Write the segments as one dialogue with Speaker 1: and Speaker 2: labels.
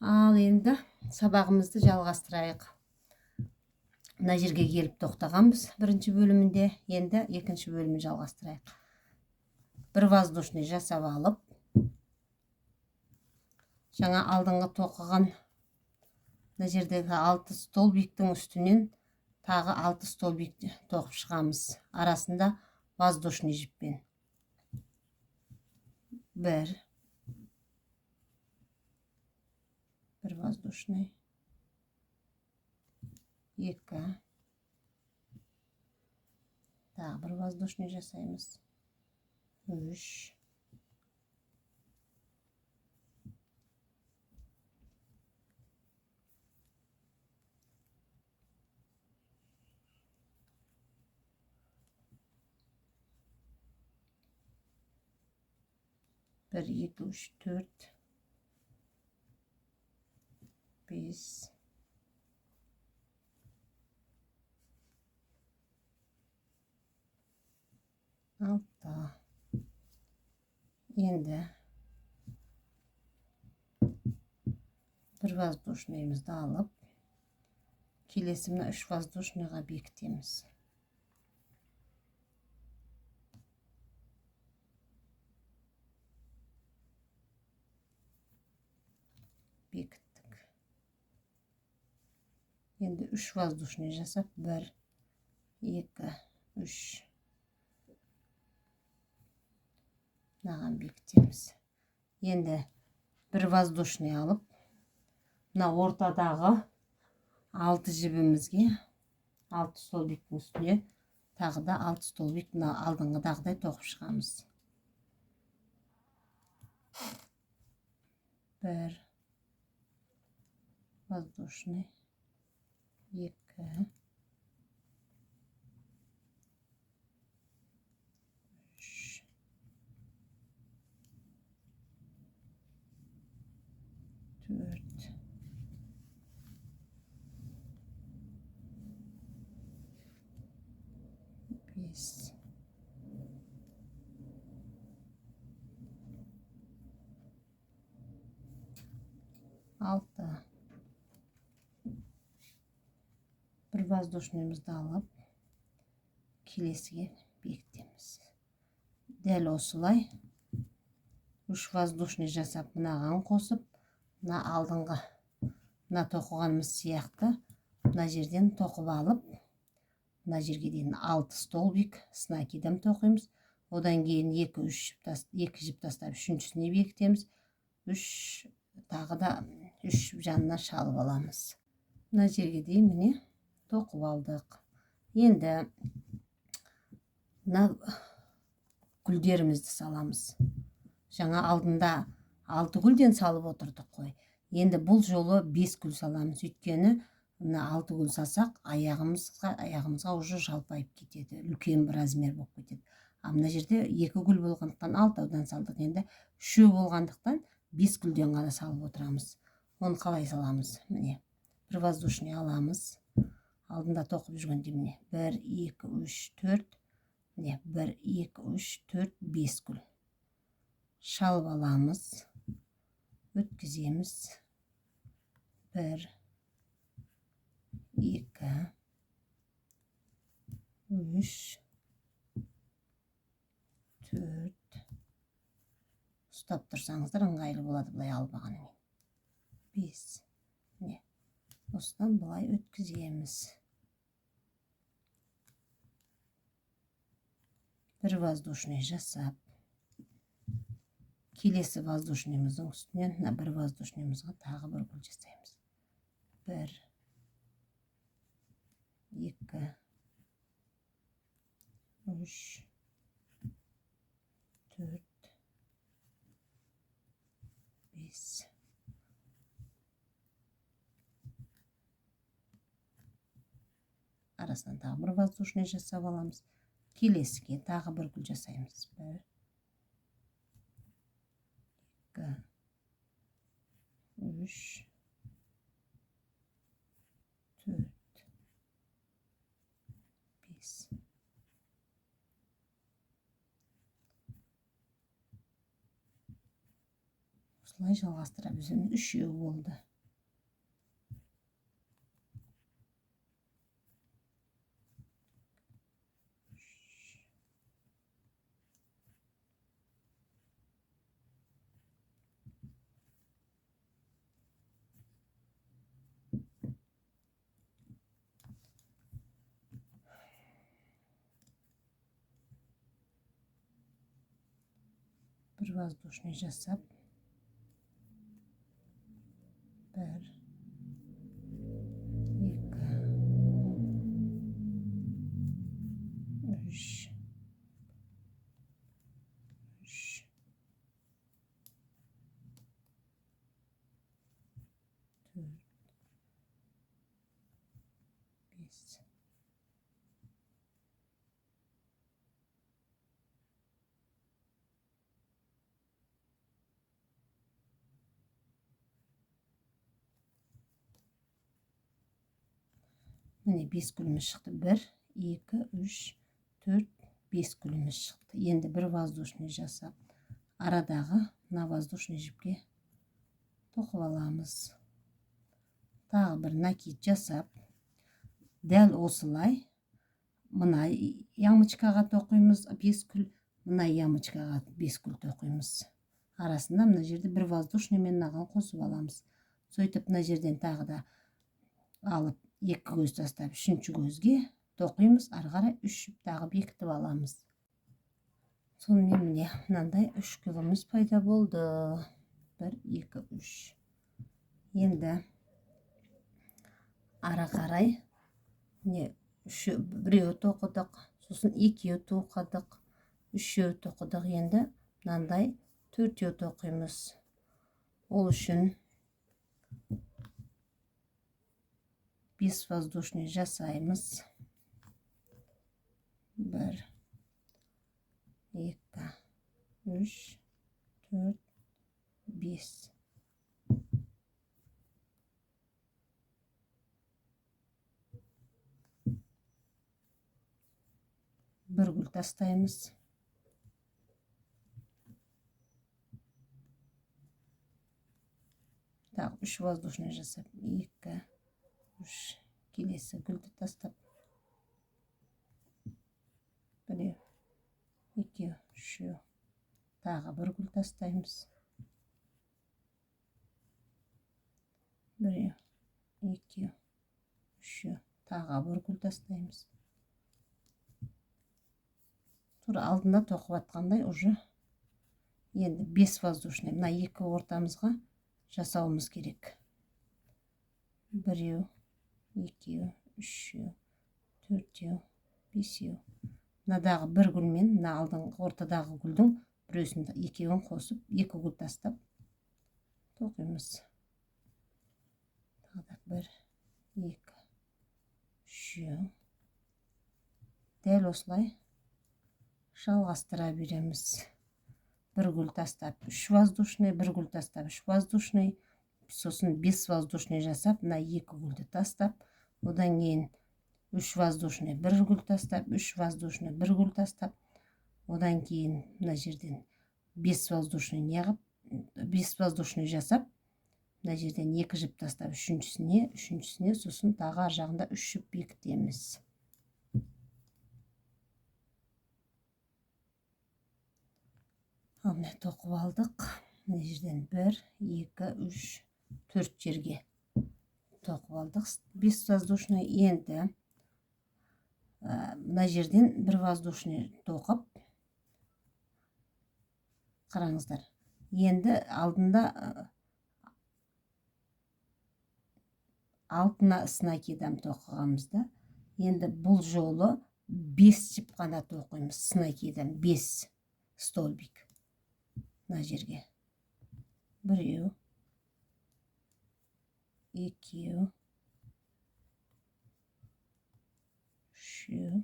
Speaker 1: Ал енді сабағымызды жалғастырайық. Мына жерге келіп тоқтағанбыз бірінші бөлімінде. Енді екінші бөлімін жалғастырайық. Бір воздушный жасап алып, жаңа алдыңғы тоқыған мына жердегі 6 столбиктің үстінен тағы 6 столбик тоқып шығамыз. Арасында воздушный жіппен. Бір воздушный, екі, тағы бір воздушный жасаймыз. Үш, бір, екі, үш, төрт, бес, алты. Енді бір воздушныйымызды алып, келесі мына 3 воздушныйға бекітеміз. Бекіттік. Енді 3 воздушный жасап, 1, 2, 3 мынаған бекітеміз. Енді бір воздушный алып, мына ортадағы 6 жібімізге 6 столбиктің үстіне тағы да 6 столбик мына алдыңғыдағыдай тоқып шығамыз. 1 воздушный, 2, 3, 4, 5, 6. Bir воздушныйымызды алып, келесіге бекітеміз. Дәл осылай 3 воздушный жасап, мынаған қосып, мына алдыңғы мына тоқығанымыз сияқты мына жерден тоқып алып, мына жерге дейін 6 столбик снакиден тоқимыз. Одан кейін 2 жіп тастап, үшіншісіне бекітеміз. 3 тағы да 3 жанына шалып аламыз. Мына жерге дейін міне тоқып алдық. Енді мына гүлдерімізді саламыз. Жаңа алдында 6 гүлден салып отырдық қой. Енді бұл жолы 5 гүл саламыз. Өйткені мына 6 гүл салсақ, аяғымызға уже жалпайып кетеді. Үлкен бір размер болып кетеді. Мына жерде 2 гүл болғандықтан 6-аудан салдық. Енді 3 болғандықтан 5 гүлден ғана салып отырамыз. Оны қалай саламыз? Міне, бір воздушный аламыз. Алдында тоқып жүргенде міне 1, 2, 3, 4, міне 1, 2, 3, 4, 5 гүл. Шалып аламыз, өткіземіз. 1, 2, 3, 4. Ұстап тұрсаңыздар ыңғайлы болады бұлай албағанымен. 5. Міне, осыдан бұлай өткіземіз. Бір воздушный жасап, келесі воздушныйымыздың үстінен бір воздушныйымызға тағы бір гүл жасаймыз. 1, 2, 3, 4, 5. Арасынан тағы бір воздушный жасап аламыз. Келесіге тағы бір гүл жасаймыз. 1, 2, 3, 4, 5. Осылай жалғастыра береміз. 3 болды. bir воздушный жасап, 1, 2, 3, 4, 5. Mine 5 gülümüz çıktı. 1, 2, 3, 4, 5 gülümüz çıktı. Endi bir воздушный жасап, araдағы мына воздушный жіпке тоқып аламыз. Тағы бір накид жасап, дәл осылай мына ямочкаға тоқимыз 5 гүл, мына ямочкаға 5 гүл тоқимыз. Арасында мына жерде бір воздушный мен мынаған қосып аламыз. Сөйтіп мына жерден тағы да алып 2 көз тастап 3-ші көзге тоқимыз, ары қарай 3 жіп тағы бекітіп аламыз. Сонымен міне мынандай 3 гүліміз пайда болды. 1, 2, 3. Енді ары қарай міне біреуі тоқыдық, сосын 2-еу тоқыдық, 3-еу тоқыдық. Енді мынандай 4-еу тоқимыз. Ол үшін 5 воздушный жасаймыз. 1, 2, 3, 4, 5. Bir gül tastayımız. Так, 3 воздушный жасап, 2, 3. Келесі гүлді тастап. 1, 2, 3. Тағы бір гүл тастаймыз. 1, 2, 3. Тағы бір гүл тастаймыз. Тура алдында тоқып атқандай уже енді 5 воздушный. Мына 2 ортамызға жасауымыз керек. 1, 2, 3, 4, 5. Мынадағы бір гүлмен, мына алдыңғы ортадағы гүлдің біреусін 2-ін қосып, 2 гүл тастап тоқимыз. Тағы 1, 2, 3. Дәл осылай жалғастыра береміз. Bir gül tastap 3 воздушный, bir gül tastap 3 воздушный, сосын 5 воздушный жасап, мына 2 гүлді тастап, одан кейін 3 воздушный, 1 гүл тастап, 3 воздушный, 1 гүл тастап, одан кейін мына жерден 5 воздушный неғып, 5 воздушный жасап, мына жерден 2 жіп тастап, үшіншісіне, сосын тағы ар жағында 3 жіп бекітеміз. Міне тоқып алдық. Мына жерден 1, 2, 3, 4 жерге тоқып алдық. 5 воздушный. Енді мына жерден 1 воздушный тоқып, қараңыздар. Енді алтына снакидан тоқығамызда. Енді бұл жолы 5 жіп қана тоқимыз. Снакидан 5 столбик. Мына жерге 1, 2, 3,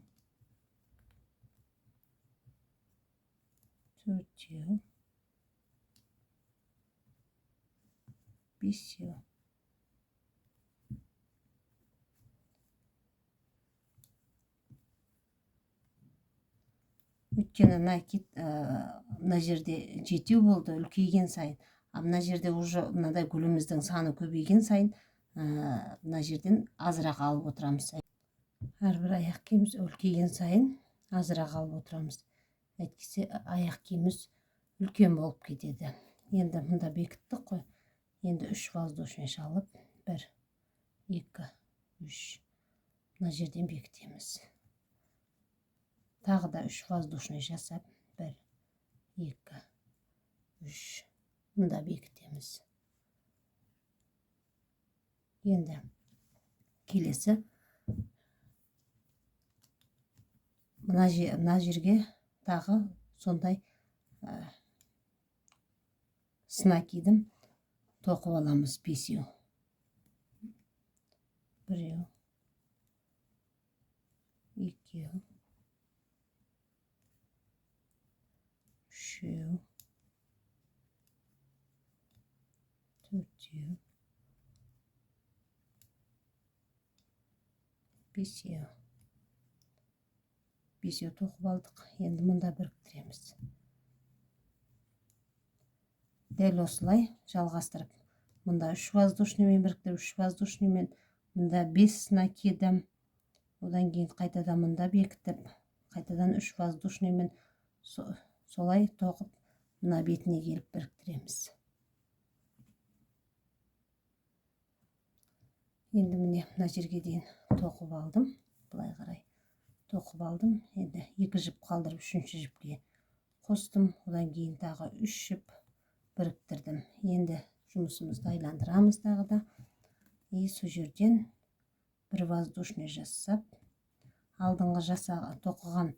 Speaker 1: 4, 5. Өйткені мына жерде 7 болды, үлкейген сайын. Мына жерде уже мынадай гүліміздің саны көбейген сайын, мына жерден азырақ алып отырамыз. Әрбір аяқ киіміз үлкейген сайын азырақ алып отырамыз. Әйткенше аяқ киіміз үлкен болып кетеді. Енді мында бекіттік қой. Енді 3 воздушный шалып, 1, 2, 3. Мына жерден бекітеміз. Тағы да 3 воздушный жасап, 1, 2, 3. Mında bekitemiz. Endi kelesi mına жерге тағы сондай сына кидім, тоқып аламыз 5. 1, 2, 3, 4, 5. 5 тоқып алдық. Енді мұнда біріктіреміз. Дәл осылай жалғастырып, мұнда 3 воздушныймен біріктіріп, 3 воздушныймен мұнда 5 сына кидім. Одан кейін қайтадан мұнда бекітіп, қайтадан 3 воздушныймен солай тоқып, мына бетіне келіп біріктіреміз. Енді міне мына жерге дейін тоқып алдым. Былай қарай тоқып алдым. Енді 2 жіп қалдырып 3-ші жіпке қостым. Одан кейін тағы 3 жіп біріктірдім. Енді жұмысымызды айландырамыз тағы да. И сол жерден бір воздушный жасап, алдыңғы тоқыған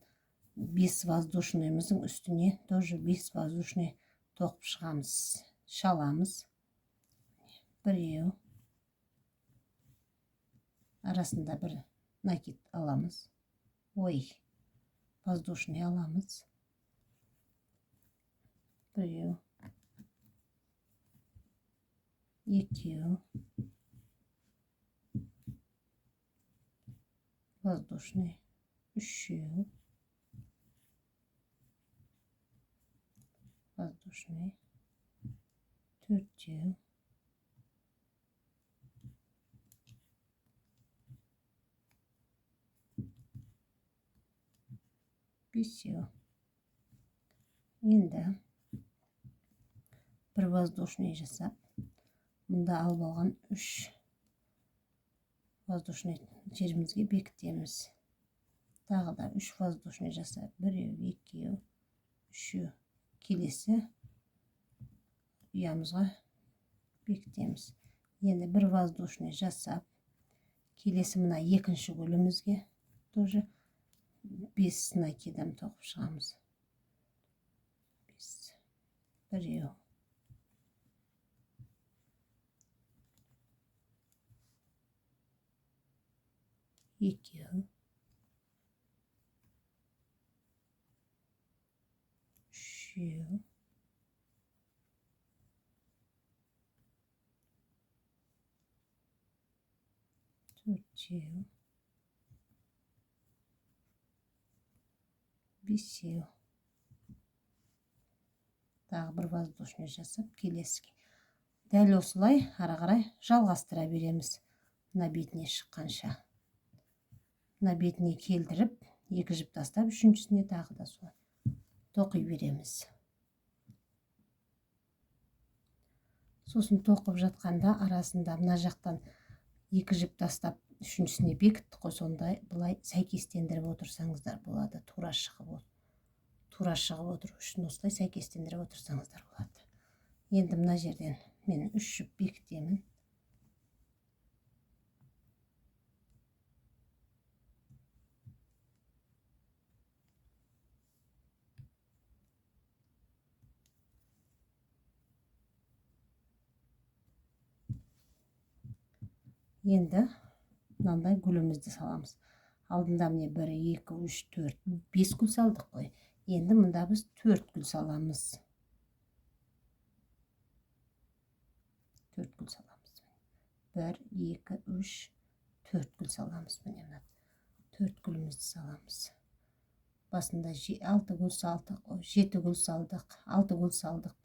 Speaker 1: 5 воздушныйымыздың үстіне тоже 5 воздушный тоқып шығамыз. Шаламыз. 1, арасында бір накид аламыз. Воздушный аламыз. 1, 2, воздушный. 3, воздушный. 4, 5. Енді бір воздушный жасап, мұнда алып алған 3 воздушный жерімізге бекітеміз. Тағы да 3 воздушный жасап, 1, 2, 3 келесі ұямызға бекітеміз. Енді бір воздушный жасап, келесі мына екінші гүлімізге тоже 5 сына кидім, тоқып шығамыз. 1, 2, 3, 4, 5. Тағы бір воздушный жасап, келесіге. Дәл осылай ары қарай жалғастыра береміз. Мына бетіне шыққанша. Мына бетіне келдіріп, 2 жіп тастап, 3-шісіне тағы да солай тоқи береміз. Сосын тоқып жатқанда арасында мына жақтан 2 жіп тастап, 3-шісіне бекітті қой, сондай былай сәйкестендіріп отырсаңыздар болады. Тура шығып отыру үшін осылай сәйкестендіріп отырсаңыздар болады. Енді мына жерден мен 3 жіп бекітемін. Енді мынандай гүлімізді саламыз. Алдында міне 1, 2, 3, 4, 5 гүл салдық қой. Енді мұнда біз 4 гүл саламыз. 4 гүл саламыз. 1, 2, 3, 4 гүл саламыз. Міне мына 4 гүлімізді саламыз. Басында 6 гүл салдық, 7 гүл салдық, 6 гүл салдық.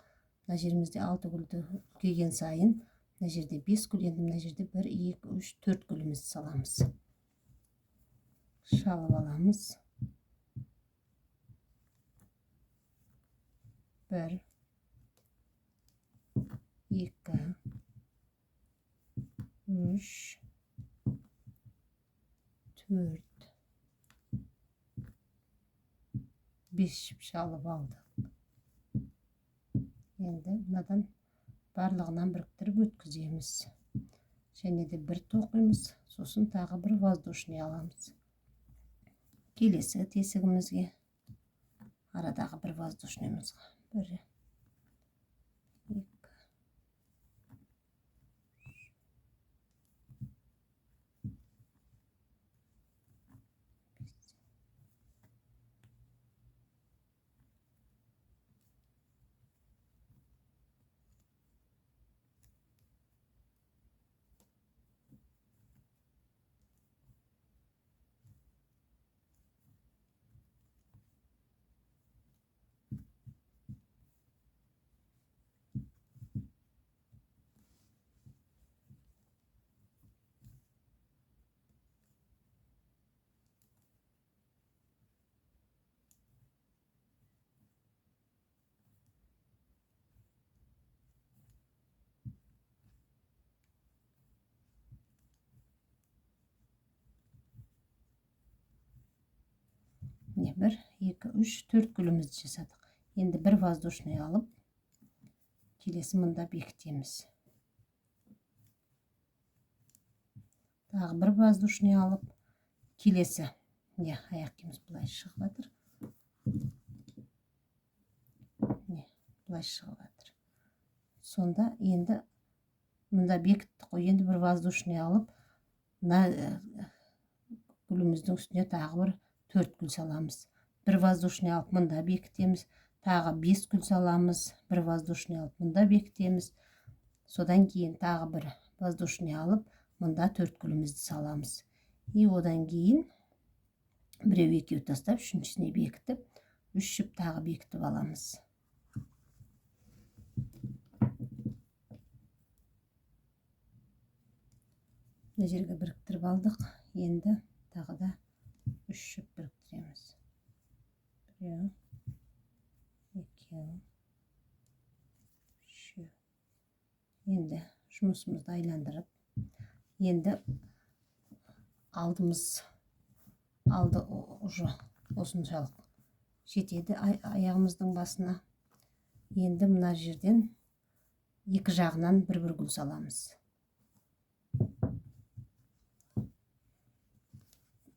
Speaker 1: Мына жерімізде 6 гүлді келген сайын, мына жерде 5 гүл, енді мына жерде 1, 2, 3, 4 гүлімізді саламыз. Шалып аламыз. 1, 2, 3, 4, 5 жіп шалып алдық. Енді мынадан барлығынан біріктіріп өткіземіз. Және де бір тоқимыз, сосын тағы бір воздушный аламыз. Келесі тесігімізге арадағы бір воздушныйымызға. Бір, екі, не бір, екі, үш, төрт гүлімізді жасадық. Енді бір воздушный алып, келесі мұнда бекітеміз. Тағы бір воздушный алып, келесі, не, аяқ киіміз бұлай шығып жатыр. Не, бұлай шығып жатыр. Сонда енді мұнда бекіттік қой, енді бір воздушный алып, гүліміздің үстіне тағы бір 4 гүл саламыз. Бір воздушный алып мұнда бекітеміз. Тағы 5 гүл саламыз. Бір воздушный алып мұнда бекітеміз. Содан кейін тағы бір воздушный алып мұнда 4 гүлімізді саламыз. И одан кейін біреу екеу тастап, үшіншісіне бекітіп, 3 жіп тағы бекітіп аламыз. Мына жерге біріктіріп алдық. Енді тағы да 3 жіп біріктіреміз. Біреу, екеу, үшеу. Енді жұмысымызды айландырып, енді алды уже осыншалық жетеді аяғымыздың басына. Енді мына жерден екі жағынан бір-бір гүл саламыз.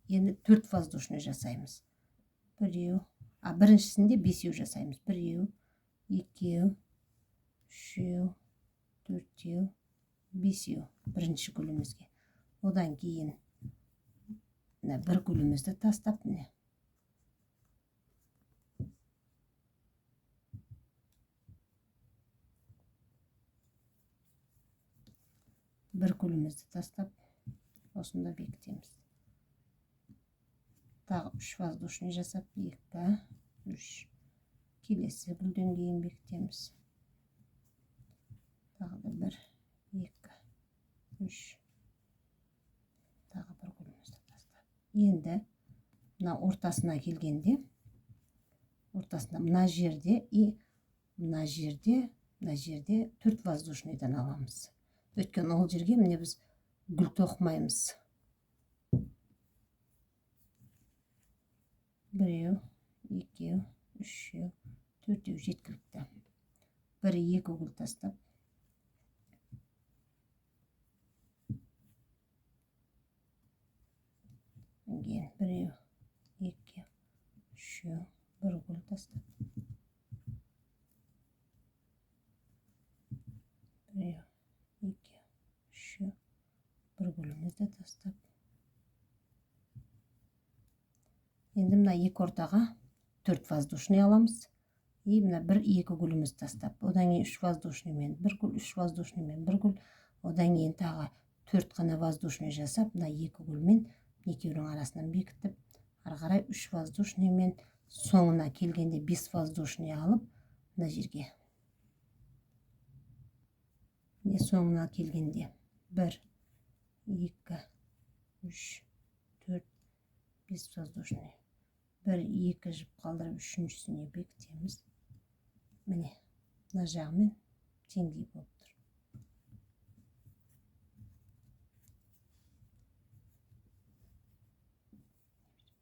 Speaker 1: Енді 4 воздушный жасаймыз. Біреу, біріншісінде 5 жасаймыз. Біреу, екеу, үшеу, төртеу, 5 бірінші гүлімізге. Одан кейін бір гүлімізді тастап, бір гүлімізді тастап, осында бекітеміз. Тағы 3 воздушный жасап, 2, 3. Келесі гүлден кейін бекітеміз. Тағы да 1, 2, 3. Тағы бір гүлімізді тастап. Енді мына ортасына келгенде, ортасында мына жерде и мына жерде 4 воздушныйдан аламыз. Өткен ол жерге міне біз гүл тоқымаймыз. Біреу, екеу, үшеу, төртеу жеткілікті. Бірі 2 гүл тастап. Біреу, екеу, үшеу, 1 гүл тастап. Біреу, екеу, үшеу, 1 гүлімізді тастап. Енді мына екі ортаға 4 воздушный аламыз. И мына 1-2 гүліміз тастап. Одан кейін 3 воздушныймен 1 гүл, 3 воздушныймен 1 гүл. Одан кейін тағы 4 қана воздушный жасап, мына 2 гүлмен екеуінің арасынан бекітіп, ары қарай 3 воздушныймен соңына келгенде 5 воздушный алып, мына жерге. Соңына келгенде 1, 2, 3, 4, 5 воздушный. 1-2 жіп қалдырып, үшіншісіне бекітеміз. Міне, мына жағымен теңдей болып тұр.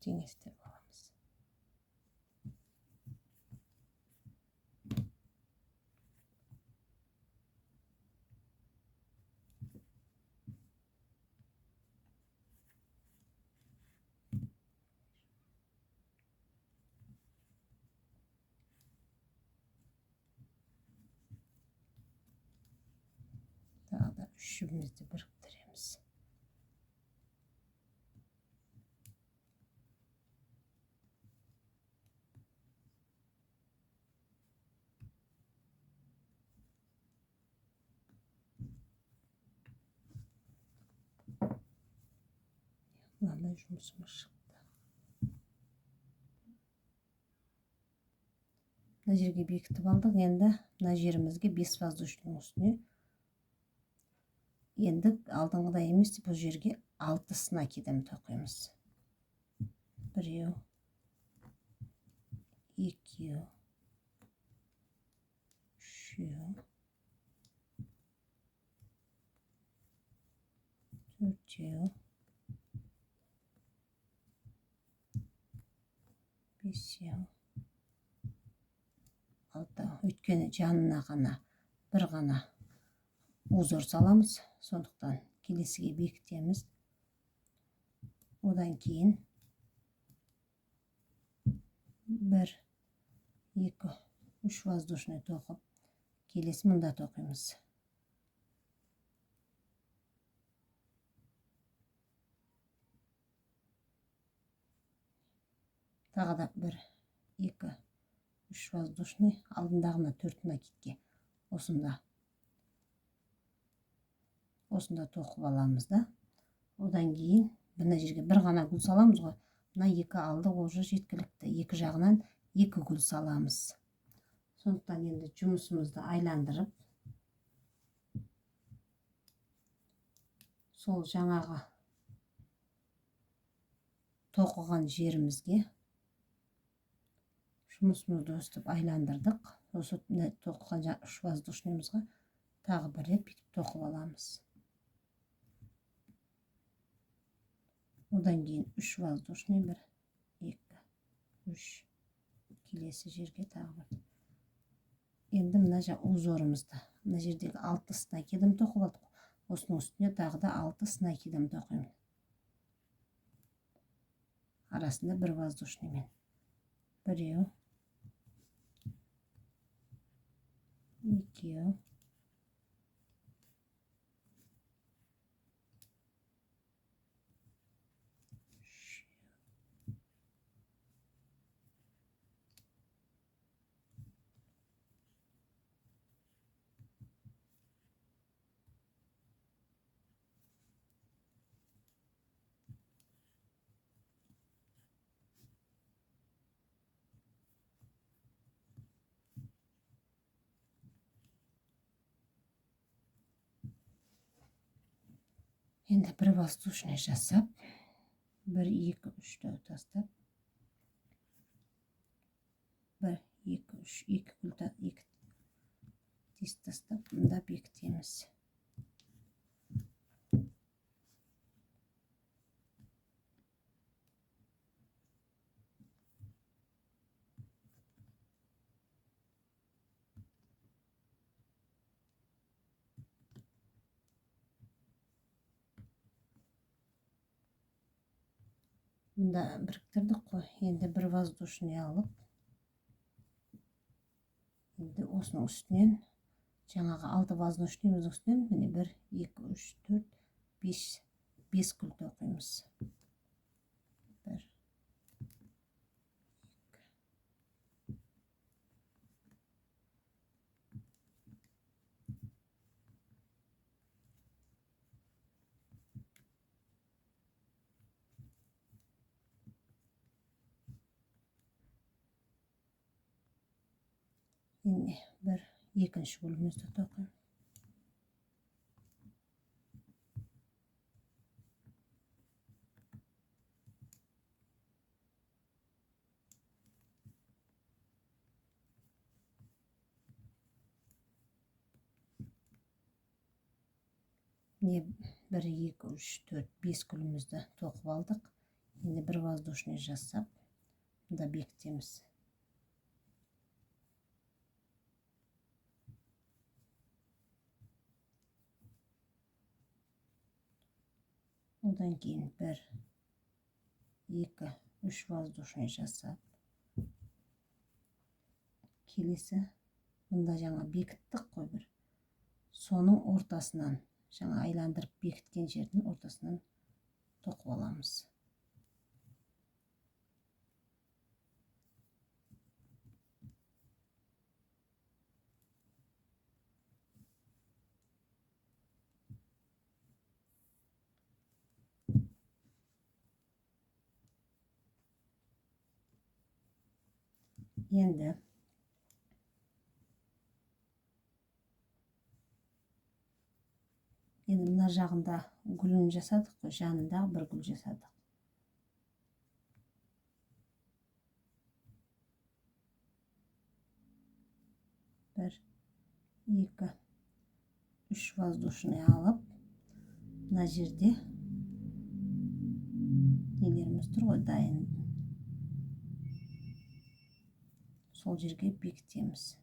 Speaker 1: Теңестіріп аламыз. үш жібімізді біріктіреміз. Мынандай жұмысымыз шықты. Мына жерге бекітіп алдық. Енді мына жерімізге 5 воздушный үстіне енді алдыңғыдай емес, бұл жерге 6 накидем тоқимыз. 1, 2, 3, 4, 5, 6. Өйткені жанына ғана бір ғана узор саламыз, сондықтан келесіге бекітеміз. Одан кейін 1, 2, 3 воздушный тоқып, келесі мұнда тоқимыз. Тағы да 1, 2, 3 воздушный, алдындағына 4 накидке осында тоқып аламыз да. Одан кейін мына жерге бір ғана гүл саламыз ғой. Мына екі алды уже жеткілікті. Екі жағынан 2 гүл саламыз. Сондықтан енді жұмысымызды айландырып, сол жаңағы тоқыған жерімізге жұмысымызды өстіп айландырдық. Осы тоқыған 3 воздушныйымызға тағы бір рет бүйтіп тоқып аламыз. Одан кейін 3 воздушный, 1, 2, 3, келесі жерге тағы бір. Енді мына узорымызды, мына жердегі 6 накидем тоқып алдық. Осының үстіне тағы да 6 накидем тоқимын. Арасында 1 воздушныймен. 1, 2, 3. Енді 1 воздушный жасап, 1, 2, 3 тастап, 1, 2, 3, 2 гүл 2 тез тастап, мұнда бекітеміз. Мұнда біріктірдік қой. Енді 1 воздушный алып, енді осының үстінен жаңағы 6 воздушныйымыздың үстінен міне 1, 2, 3, 4, 5 гүл тоқимыз. 1, 2, 1, екінші гүлімізді тоқимын. Не 1, 2, 3, 4, 5 гүлімізді тоқып алдық. Енді 1 воздушный жасап, мұнда бекітеміз. Одан кейін 1, 2, 3 воздушный жасап, келесі мұнда жаңа бекіттік қой бір. Соның ортасынан жаңа айландырып бекіткен жердің ортасынан тоқып аламыз. Енді мына жағында гүлін жасадық қой, жанындағы бір гүл жасадық. Бір, екі, үш воздушный алып, мына жерде нелеріміз тұр ғой, дайын. Сол жерге бекітеміз.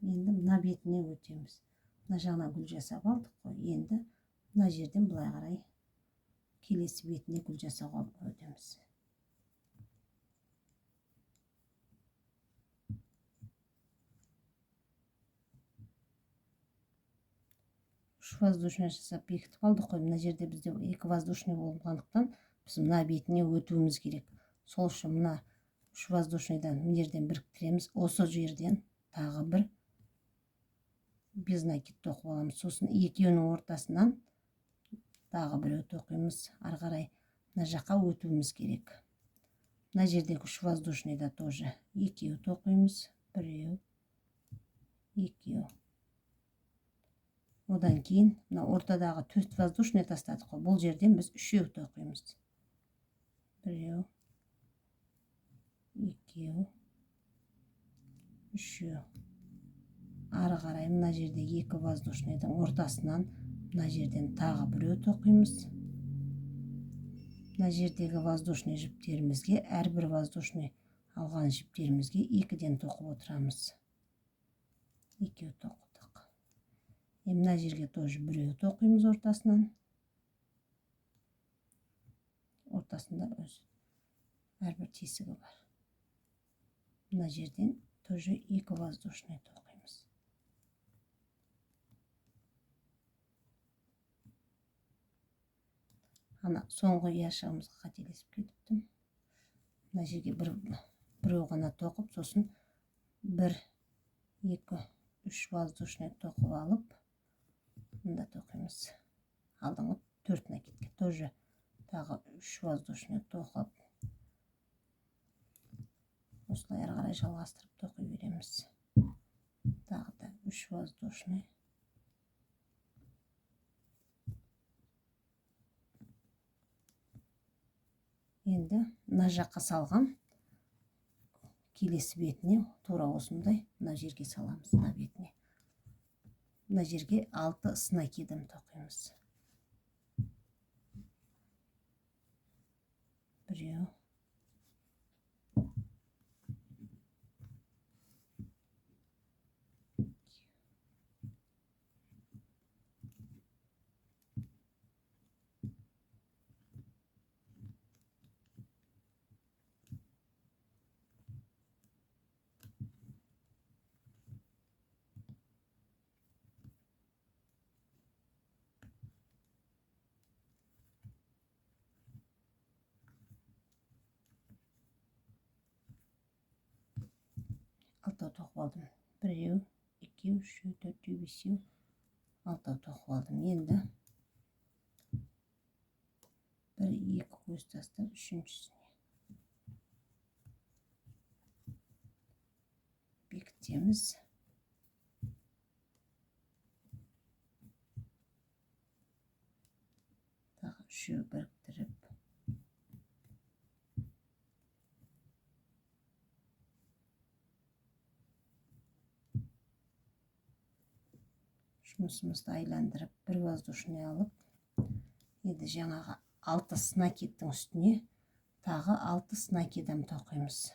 Speaker 1: Енді мына бетіне өтеміз. Мына жағына гүл жасап алдық қой. Енді мына жерден былай қарай келесі бетіне гүл жасауға өтеміз. Үш воздушный жасап бекітіп алдық қой. Мына жерде бізде екі воздушный болғандықтан біз мына бетіне өтуіміз керек. Сол үшін мына үш воздушныйдан мына жерден біріктіреміз. Осы жерден тағы бір без накид тоқып аламыз. Сосын екеуінің ортасынан тағы біреу тоқимыз. Ары қарай мына жаққа өтуіміз керек. Мына жердегі үш воздушныйда тоже екеу тоқимыз. Біреу, екеу. Одан кейін мына ортадағы төрт воздушный тастадық қой. Бұл жерден біз үшеу тоқимыз. Біреу, екеу, үшеу. Ары қарай мына жерде екі воздушныйдың ортасынан мына жерден тағы біреу тоқимыз. Мына жердегі воздушный жіптерімізге, әрбір воздушный алған жіптерімізге екіден тоқып отырамыз. Екеу тоқыдық. Мына жерге тоже біреу тоқимыз ортасынан. Ортасында өз әрбір тесігі бар. Мына жерден тоже екі воздушный тоқимыз. Ана соңғы яшығымызға қателесіп кетіптім. Мына жерге біреу ғана тоқып, сосын бір, екі, үш воздушный тоқып алып, мында тоқимыз. Алдыңғы төрт накидке тоже тағы үш воздушный тоқып, осылай ары қарай жалғастырып тоқи береміз. Тағы да үш воздушный. Енді мына жаққа салған келесі бетіне тура осындай мына жерге саламыз, мына бетіне. Мына жерге 6 снакидым тоқимыз. Біреу, алтау тоқып алдым. Біреу, екеу, үшеу, төртеу, бесеу, алтау тоқып алдым. Енді бір, екі көз тастап, үшіншісіне бекітеміз. Тағы үшеу біріктіріп, жұмысымызды айландырып, бір воздушный алып, енді жаңағы 6 снакидтің үстіне тағы 6 снакидам тоқимыз.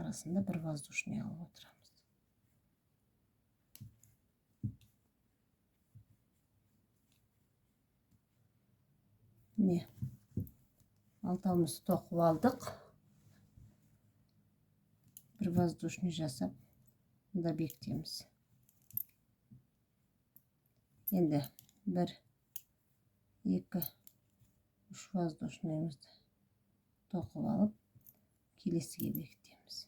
Speaker 1: арасында бір воздушный алып отырамыз. Не, алтауымызды тоқып алдық. Бір воздушный жасап, мұнда бекітеміз. Енді 1, 2, 3 воздушныйымызды тоқып алып, келесіге бекітеміз.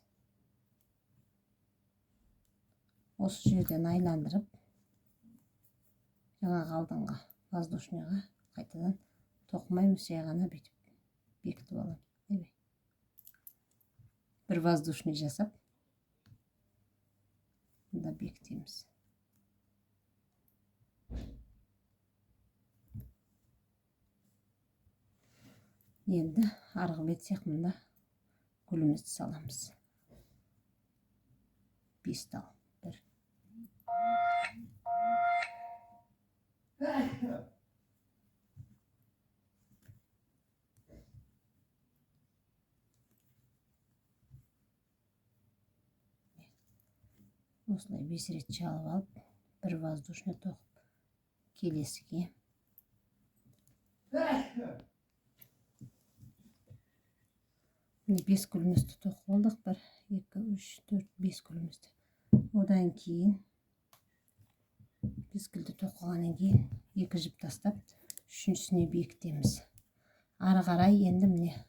Speaker 1: Осы жерден айландырып, жаңағы алдыңғы воздушныйға қайтадан тоқымаймыз, жай ғана бүйтіп бекітіп аламын. Бір воздушный жасап, мұнда бекітеміз. Енді арғы бет мұнда гүлімізді саламыз. 5 тал. 1. Осылай 5 рет жалып алып, бір воздушный тоқып, келесіге. Міне 5 гүлімізді тоқып алдық. 1, 2, 3, 4, 5 гүлімізді. Одан кейін 5 гүлді тоқығаннан кейін 2 жіп тастап, үшіншісіне бекітеміз. Ары қарай енді міне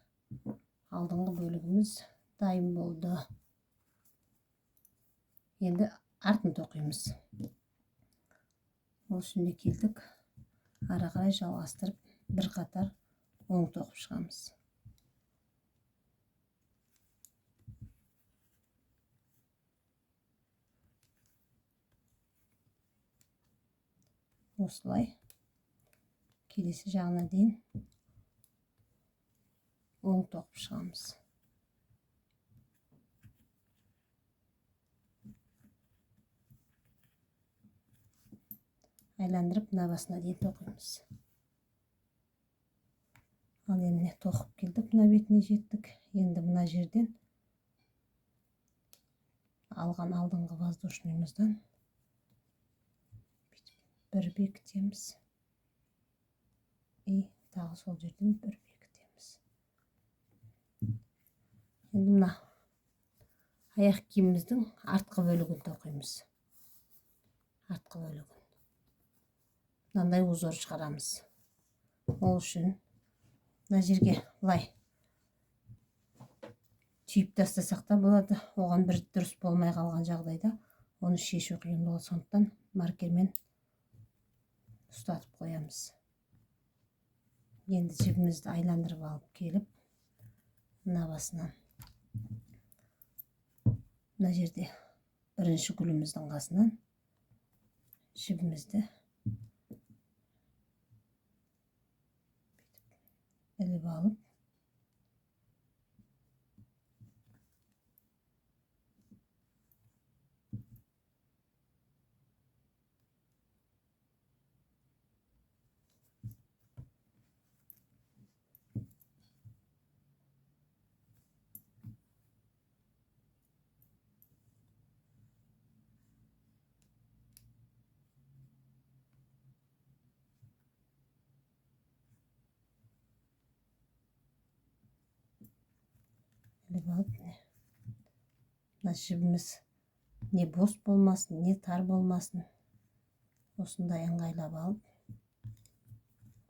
Speaker 1: алдыңғы бөлігіміз дайын болды. Енді артын тоқимыз. Ол үшін келдік. Ары қарай жалғастырып, бір қатар оң тоқып шығамыз. Осылай келесі жағына дейін оң тоқып шығамыз. Айландырып, мына басына дейін тоқимыз. Ал енді тоқып келдік, мына бетіне жеттік. Енді мына жерден алған алдыңғы воздушныйымыздан бір бекітеміз. И тағы сол жерден бір бекітеміз. Енді мына аяқ киіміміздің артқы бөлігін тоқимыз. Артқы бөлігін. Мынандай узор шығарамыз. Ол үшін мына жерге былай түйіп тастасақ та болады. Оған бір дұрыс болмай қалған жағдайда оны шешу қиын болады. Сондықтан маркермен ұстатып қоямыз. Енді жібімізді айландырып алып келіп, мына басынан мына жерде бірінші гүліміздің қасынан жібімізді іліп алып, мына жібіміз не бос болмасын, не тар болмасын. Осындай ыңғайлап алып,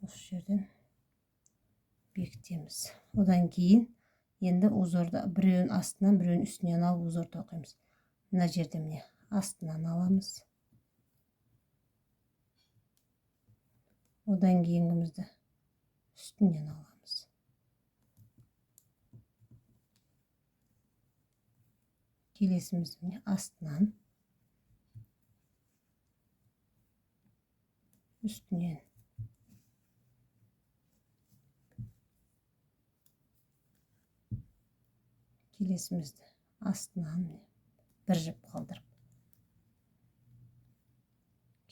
Speaker 1: осы жерден бекітеміз. Одан кейін енді узорды біреуін астынан, біреуін үстінен алып узор тоқимыз. Мына жерде міне астынан аламыз. Одан кейінгімізді үстінен аламыз. Келесімізді астынан, үстінен. Келесімізді астынан бір жіп қалдырып.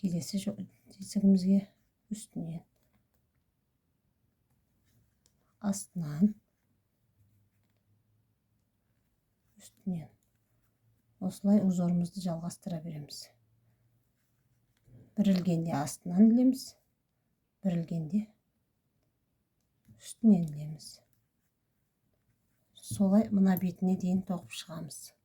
Speaker 1: Келесі тесігімізге үстінен. Астынан, үстінен. Осылай узорымызды жалғастыра береміз. Бір ілгенде астынан ілеміз, бір ілгенде үстінен ілеміз. Солай мына бетіне дейін тоқып шығамыз.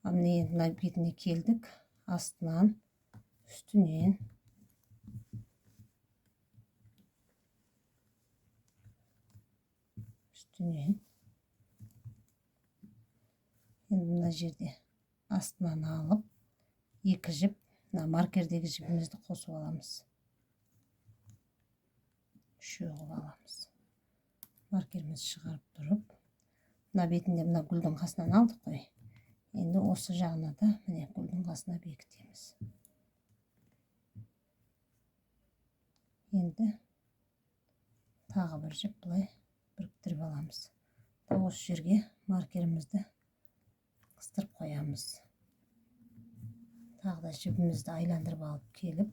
Speaker 1: Міне мына бетіне келдік, астынан үстінен енді мына жерде астынан алып, екі жіп, мына маркердегі жібімізді қосып аламыз. Үшеу қылып аламыз. Маркеріміз шығарып тұрып, мына бетінде мына гүлдің қасынан алдық қой. Енді осы жағына да міне гүлдің қасына бекітеміз. Енді тағы бір жіп былай біріктіріп аламыз. Осы жерге маркерімізді қыстырып қоямыз. Тағы да жібімізді айландырып алып келіп,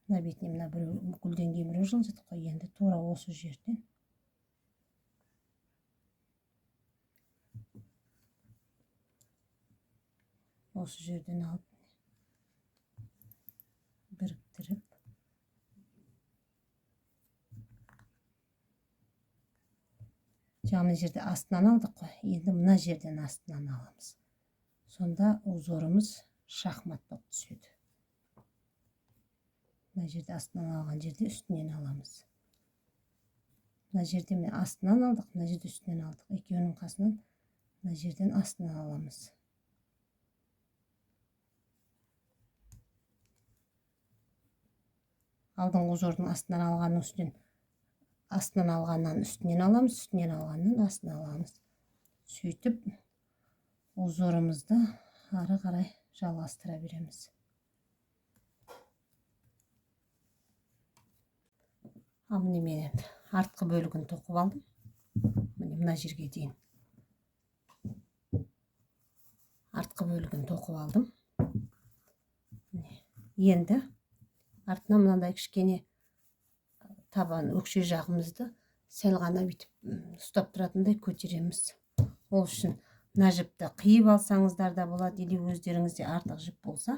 Speaker 1: мына бетіне мына бір гүлден кейін біреу жылжыдық қой. Енді тура осы жерден алып біріктіріп жаңа жерде астынан алдық қой. Енді мына жерден астынан аламыз. Сонда узорымыз шахмат болып түседі. Мына жерде астынан алған жерде үстінен аламыз. Мына жерде мен астынан алдық, мына жерде үстінен алдық. Екеуінің қасынан мына жерден астынан аламыз. Алдыңғы узордың астынан алғанның үстінен астынан алғаннан үстінен аламыз, үстінен алғаннан астынан аламыз. Сөйтіп узорымызды ары қарай жалғастыра береміз. Міне мен артқы бөлігін тоқып алдым. Міне мына жерге дейін артқы бөлігін тоқып алдым. Енді артына мынандай кішкене табан өкше жағымызды сәл ғана бүйтіп ұстап тұратындай көтереміз. Ол үшін мына жіпті қиып алсаңыздар да болады, или өздеріңізде артық жіп болса,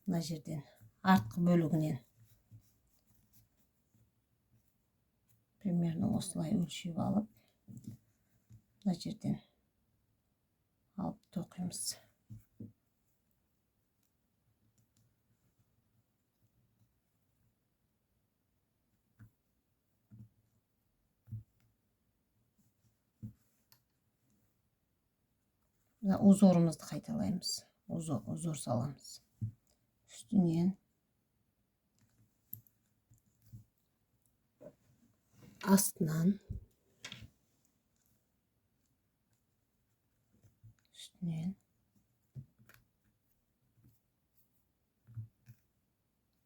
Speaker 1: мына жерден артқы бөлігінен примерно осылай өлшеп алып, мына жерден алып тоқимыз. Узорымызды қайталаймыз. Узор саламыз. Үстінен астынан үстінен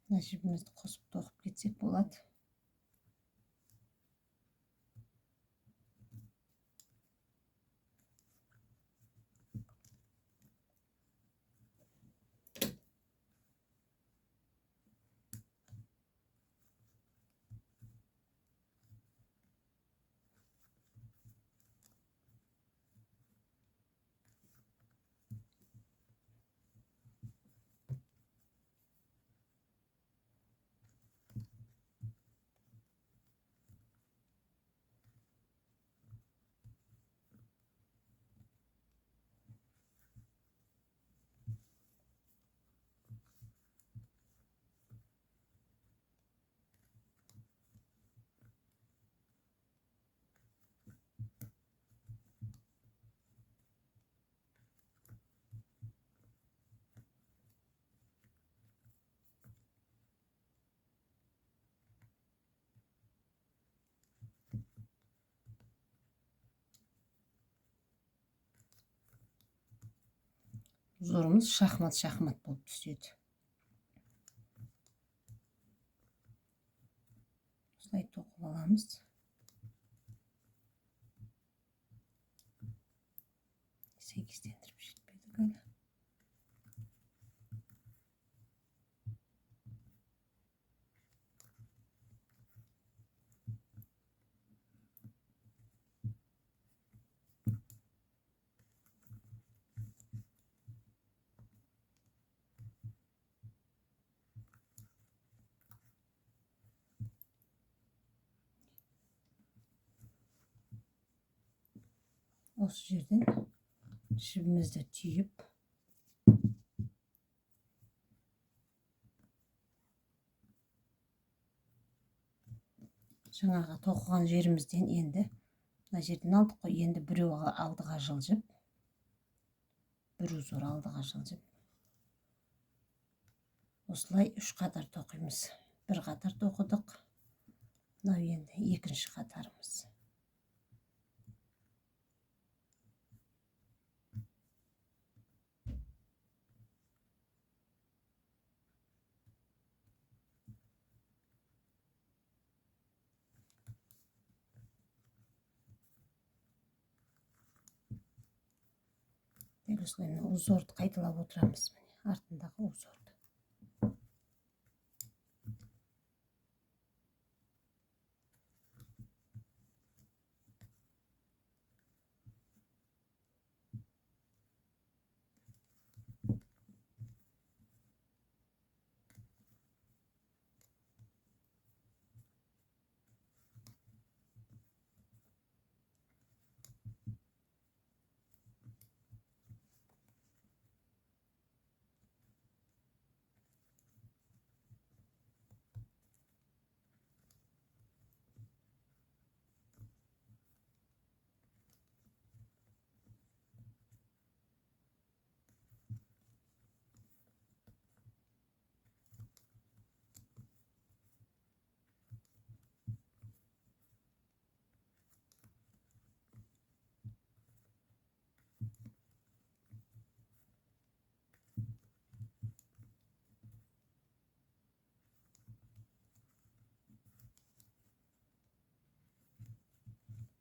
Speaker 1: мына жібімізді қосып тоқып кетсек болады. Узорымыз шахмат болып түседі. Осылай тоқып аламыз. Сәйкестендіріп жетпедік әлі. осы жерден жібімізді түйіп жаңағы тоқыған жерімізден енді мына жерден алдық қой, енді біреу алдыға жылжып, бір узор алдыға жылжып, осылай 3 қатар тоқимыз. Бір қатар тоқыдық. Мынау енді екінші қатарымыз. Дәл осылай узорды қайталап отырамыз. Артындағы узорды.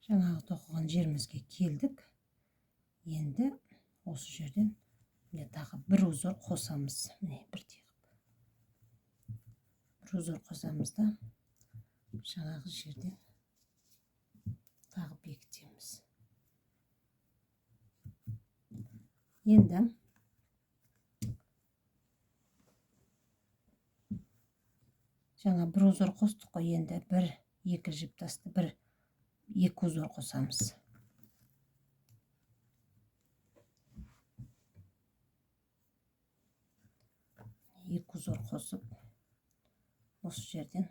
Speaker 1: Жаңағы тоқыған жерімізге келдік. Енді осы жерден тағы бір узор қосамыз. Міне бірдей қылып. Бір узор қосамыз да жаңағы жерден тағы бекітеміз. Енді жаңа бір узор қостық қой, енді бір екі жіп тасты, бір екі узор қосамыз. Екі узор қосып, осы жерден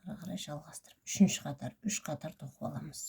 Speaker 1: ары қарай жалғастырып, үшінші қатар, үш қатар тоқып аламыз.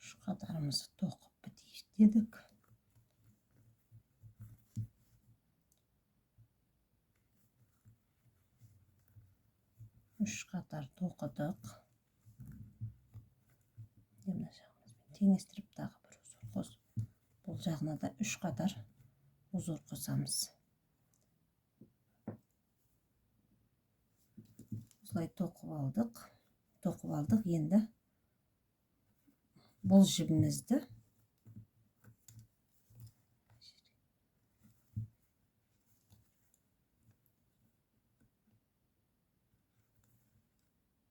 Speaker 1: Үш қатарымызды тоқып бітейік дедік. Үш қатар тоқыдық. Теңестіріп тағы бір узор қосып, бұл жағына да үш қатар узор қосамыз. Осылай тоқып алдық. Енді бұл жібімізді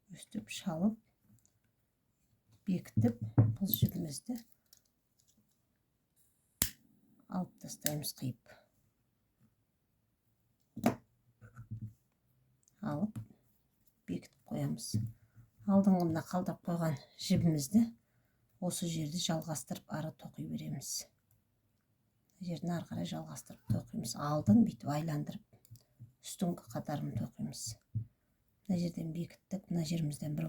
Speaker 1: өстіп шалып, бекітіп, бұл жібімізді алып тастаймыз қиып. Алып, бекітіп қоямыз. Алдыңғы мына қалдырып қойған жібімізді осы жерді жалғастырып ары тоқи береміз. Жерден ары қарай жалғастырып тоқимыз. Алдын бүйтіп айландырып үстіңгі қатарын тоқимыз. Мына жерден бекіттік, мына жерімізден бір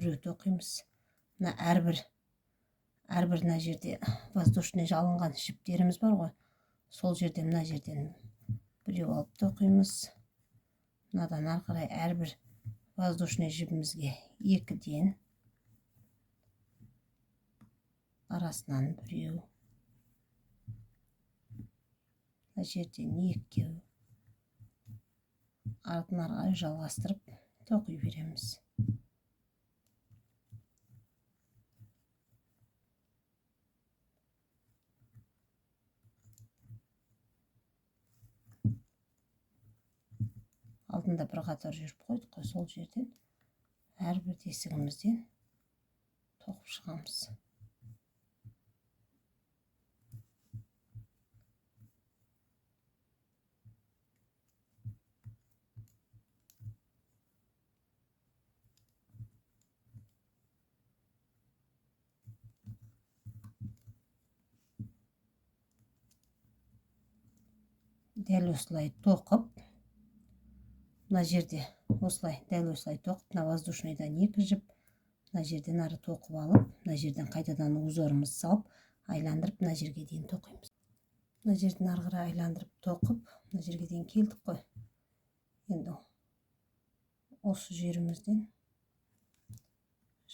Speaker 1: біреу тоқимыз. Мына әрбір мына жерде воздушный алынған жіптеріміз бар ғой, сол жерден мына жерден біреу алып тоқимыз. Мынадан ары қарай әрбір воздушный жібімізге екіден, арасынан біреу, мына жерден екеу, артын ары қарай жалғастырып тоқи береміз. Алдында бір қатар жүріп қойдық қой, сол жерден әрбір тесігімізден тоқып шығамыз. Дәл осылай тоқып, мына жерде осылай, дәл осылай тоқып, мына воздушныйдан екі жіп, мына жерден ары тоқып алып, мына жерден қайтадан узорымыз салып, айландырып, мына жерге дейін тоқимыз. Мына жерден ары қарай айландырып тоқып, мына жерге дейін келдік қой. Енді осы жерімізден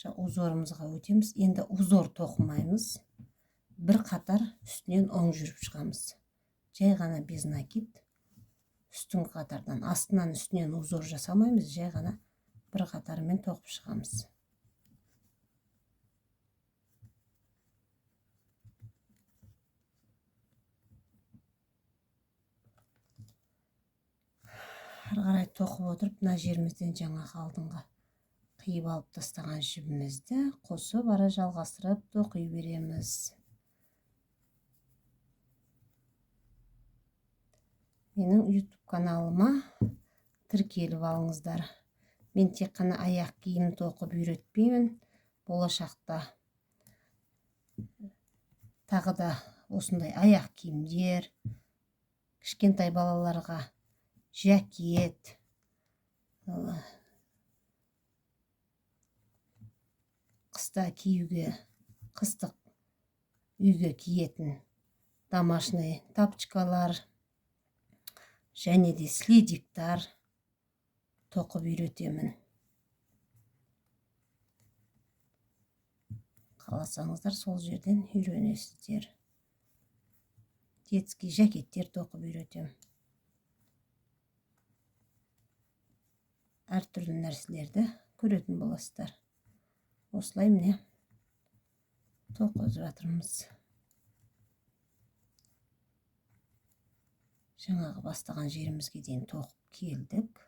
Speaker 1: узорымызға өтеміз. Енді узор тоқымаймыз. Бір қатар үстінен оң жүріп шығамыз. Жай ғана без накид. Үстіңгі қатардан, астынан үстінен узор жасамаймыз, жай ғана бір қатарымен тоқып шығамыз. Ары қарай тоқып отырып, мына жерімізден жаңағы алдыңғы қиып алып тастаған жібімізді қосып ары жалғастырып тоқи береміз. Менің YouTube каналыма тіркеліп алыңыздар. Мен тек қана аяқ киім тоқып үйретпеймін. Болашақта тағы да осындай аяқ киімдер, кішкентай балаларға жакет, қыста киюге, қыстық үйге киетін домашний тапочкалар және де следиктар тоқып үйретемін. Қаласаңыздар, сол жерден үйренесіздер. Детский жакеттер тоқып үйретем. Әртүрлі нәрселерді көретін боласыздар. Осылай міне тоқып жатырмыз. Жаңағы бастаған жерімізге дейін тоқып келдік.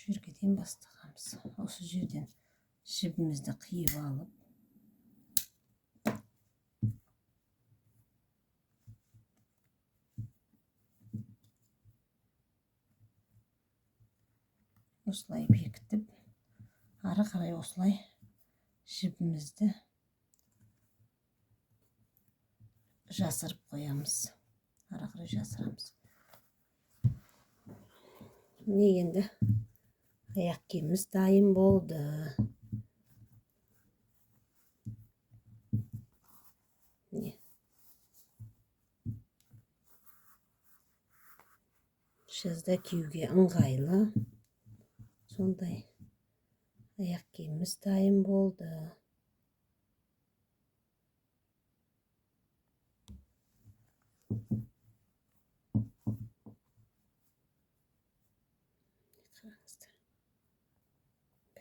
Speaker 1: Жерге дейін бастағанбыз. Осы жерден жібімізді қиып алып, осылай бекітіп, ары қарай осылай жібімізді жасырып қоямыз. Ары қарай жасырамыз. Міне енді аяқ киіміміз дайын болды. Жазда киюге ыңғайлы. Сондай аяқ киіміміз дайын болды.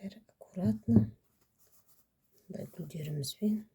Speaker 1: Бәрі аккуратно. Гүлдеріміз etimiz bir.